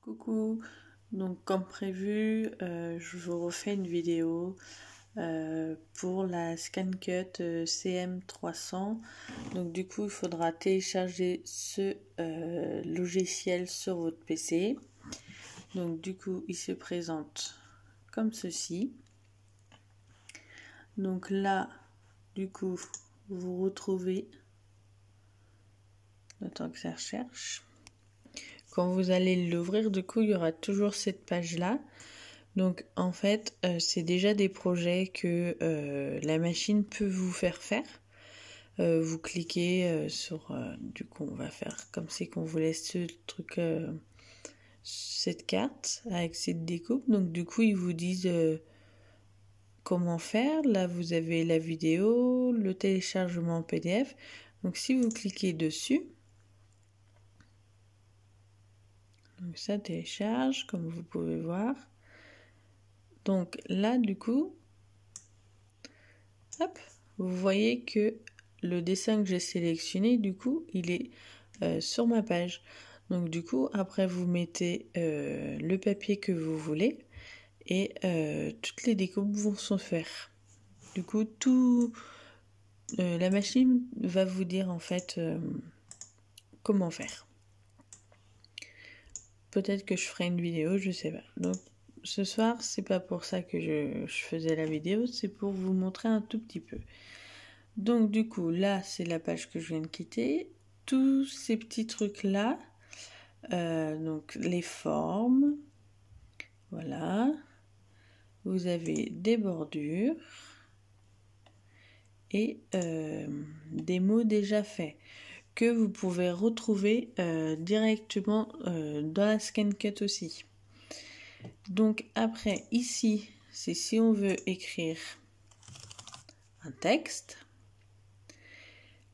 Coucou, donc comme prévu, je vous refais une vidéo pour la ScanCut CM300. Donc du coup, il faudra télécharger ce logiciel sur votre PC. Donc du coup, il se présente comme ceci. Donc là, du coup, vous retrouvez, le temps que ça recherche. Quand vous allez l'ouvrir, du coup, il y aura toujours cette page-là. Donc, en fait, c'est déjà des projets que la machine peut vous faire faire. Vous cliquez sur... du coup, on va faire comme c'est qu'on vous laisse ce truc, cette carte avec cette découpe. Donc, du coup, ils vous disent comment faire. Là, vous avez la vidéo, le téléchargement en PDF. Donc, si vous cliquez dessus... Donc ça télécharge, comme vous pouvez voir. Donc là, du coup, hop, vous voyez que le dessin que j'ai sélectionné, du coup, il est sur ma page. Donc du coup, après, vous mettez le papier que vous voulez et toutes les découpes vont se faire. Du coup, la machine va vous dire en fait comment faire. Peut-être que je ferai une vidéo, je sais pas. Donc ce soir, c'est pas pour ça que je faisais la vidéo, c'est pour vous montrer un tout petit peu. Donc du coup, là, c'est la page que je viens de quitter. Tous ces petits trucs-là, donc les formes, voilà. Vous avez des bordures et des mots déjà faits que vous pouvez retrouver directement dans la ScanCut aussi. Donc après, ici, c'est si on veut écrire un texte.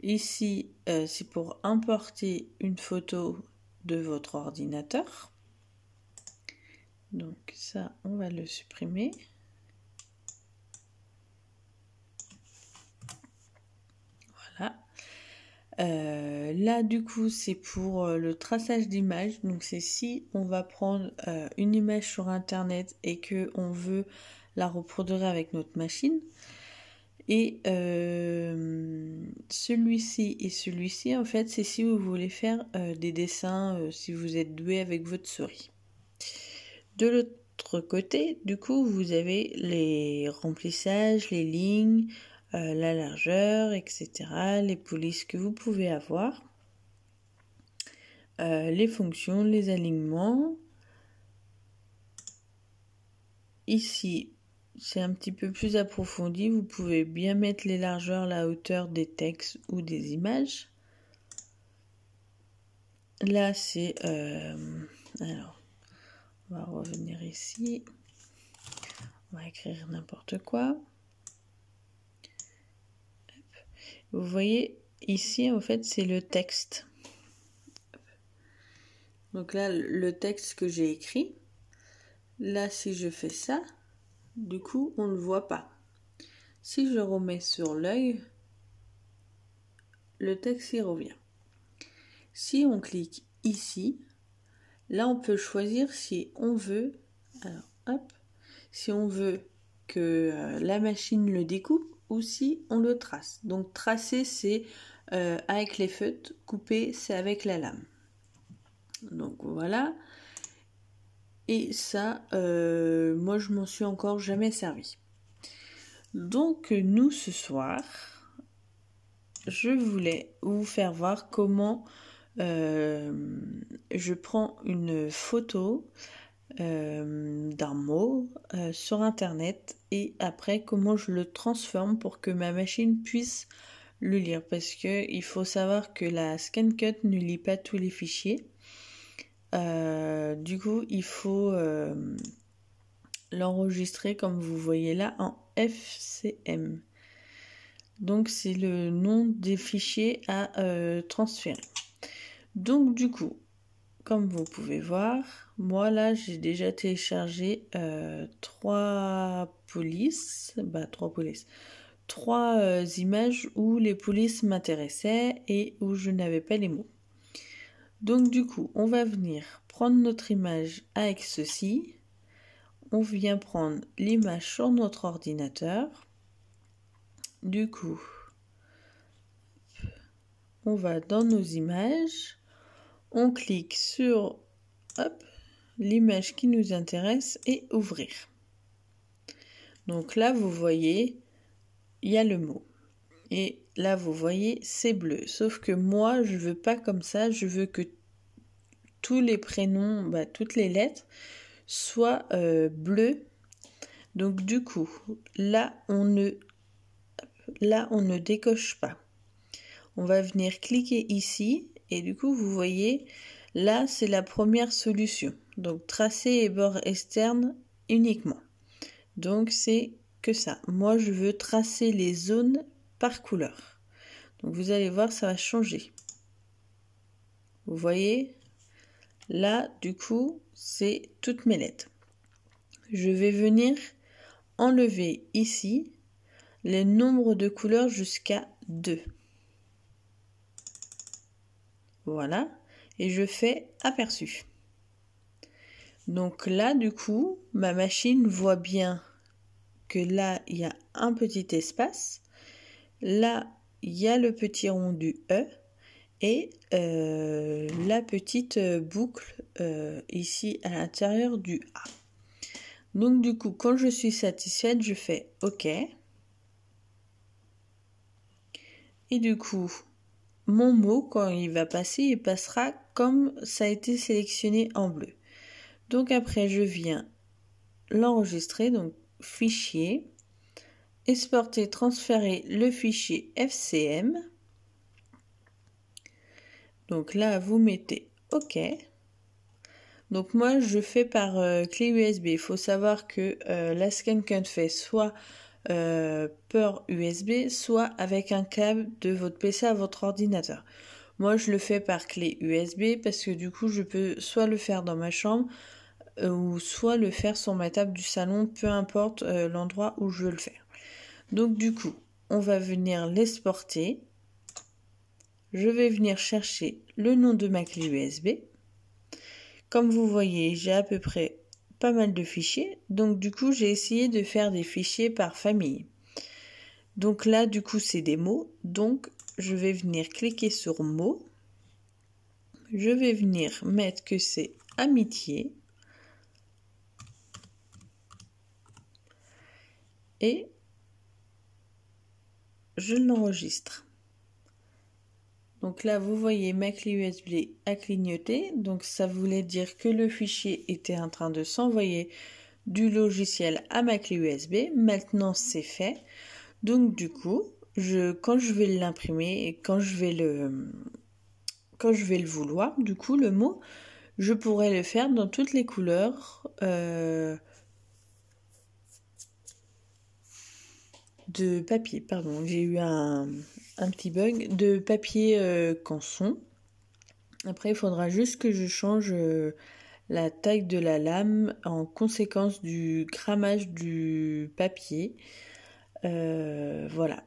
Ici, c'est pour importer une photo de votre ordinateur. Donc ça, on va le supprimer. Voilà. Là, du coup, c'est pour le traçage d'image. Donc c'est si on va prendre une image sur Internet et que on veut la reproduire avec notre machine. Et celui-ci et celui-ci, en fait, c'est si vous voulez faire des dessins, si vous êtes doué avec votre souris. De l'autre côté, du coup, vous avez les remplissages, les lignes, la largeur, etc., les polices que vous pouvez avoir, les fonctions, les alignements. Ici, c'est un petit peu plus approfondi. Vous pouvez bien mettre les largeurs, la hauteur des textes ou des images. Là, c'est... alors, on va revenir ici. On va écrire n'importe quoi. Vous voyez, ici, en fait, c'est le texte. Donc là, le texte que j'ai écrit. Là, si je fais ça, du coup, on ne le voit pas. Si je remets sur l'œil, le texte y revient. Si on clique ici, là, on peut choisir si on veut, alors, hop, si on veut que la machine le découpe ou si on le trace. Donc, tracer, c'est avec les feutres, couper, c'est avec la lame. Donc, voilà. Et ça, moi, je m'en suis encore jamais servi. Donc, nous, ce soir, je voulais vous faire voir comment je prends une photo d'un mot sur internet et après comment je le transforme pour que ma machine puisse le lire, parce que il faut savoir que la ScanCut ne lit pas tous les fichiers. Du coup, il faut l'enregistrer comme vous voyez là en FCM. Donc c'est le nom des fichiers à transférer. Donc du coup, comme vous pouvez voir, moi là j'ai déjà téléchargé trois images où les polices m'intéressaient et où je n'avais pas les mots. Donc du coup, on va venir prendre notre image avec ceci. On vient prendre l'image sur notre ordinateur. Du coup, on va dans nos images. On clique sur l'image qui nous intéresse et ouvrir. Donc là, vous voyez, il y a le mot. Et là, vous voyez, c'est bleu. Sauf que moi, je veux pas comme ça. Je veux que tous les prénoms, toutes les lettres soient bleues. Donc du coup, là, on ne décoche pas. On va venir cliquer ici. Et du coup, vous voyez, là, c'est la première solution. Donc, tracé et bord externe uniquement. Donc, c'est que ça. Moi, je veux tracer les zones par couleur. Donc, vous allez voir, ça va changer. Vous voyez, là, du coup, c'est toutes mes lettres. Je vais venir enlever ici les nombres de couleurs jusqu'à 2. Voilà. Et je fais aperçu. Donc là, du coup, ma machine voit bien que là, il y a un petit espace. Là, il y a le petit rond du E et la petite boucle ici à l'intérieur du A. Donc du coup, quand je suis satisfaite, je fais OK. Et du coup, mon mot, quand il va passer, il passera comme ça a été sélectionné en bleu. Donc après, je viens l'enregistrer, donc fichier, exporter, transférer le fichier FCM. Donc là, vous mettez OK. Donc moi, je fais par clé USB. Il faut savoir que la ScanCut fait soit par USB, soit avec un câble de votre PC à votre ordinateur. Moi, je le fais par clé USB parce que du coup, je peux soit le faire dans ma chambre ou soit le faire sur ma table du salon, peu importe l'endroit où je veux le faire. Donc du coup, on va venir l'exporter. Je vais venir chercher le nom de ma clé USB. Comme vous voyez, j'ai à peu près pas mal de fichiers. Donc du coup, j'ai essayé de faire des fichiers par famille. Donc là, du coup, c'est des mots. Donc, je vais venir cliquer sur mots. Je vais venir mettre que c'est amitié. Et je l'enregistre. Donc là, vous voyez ma clé USB a clignoté. Donc ça voulait dire que le fichier était en train de s'envoyer du logiciel à ma clé USB. Maintenant, c'est fait. Donc du coup, quand je vais l'imprimer et quand je vais le vouloir, du coup, le mot, je pourrais le faire dans toutes les couleurs de papier. Pardon, j'ai eu un petit bug de papier canson. Après, il faudra juste que je change la taille de la lame en conséquence du grammage du papier. Voilà.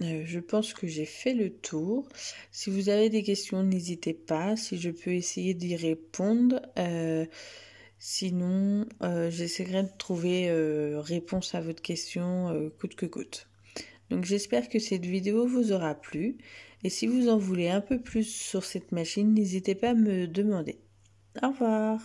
Je pense que j'ai fait le tour. Si vous avez des questions, n'hésitez pas. Si je peux essayer d'y répondre. Sinon, j'essaierai de trouver réponse à votre question coûte que coûte. Donc j'espère que cette vidéo vous aura plu. Et si vous en voulez un peu plus sur cette machine, n'hésitez pas à me demander. Au revoir.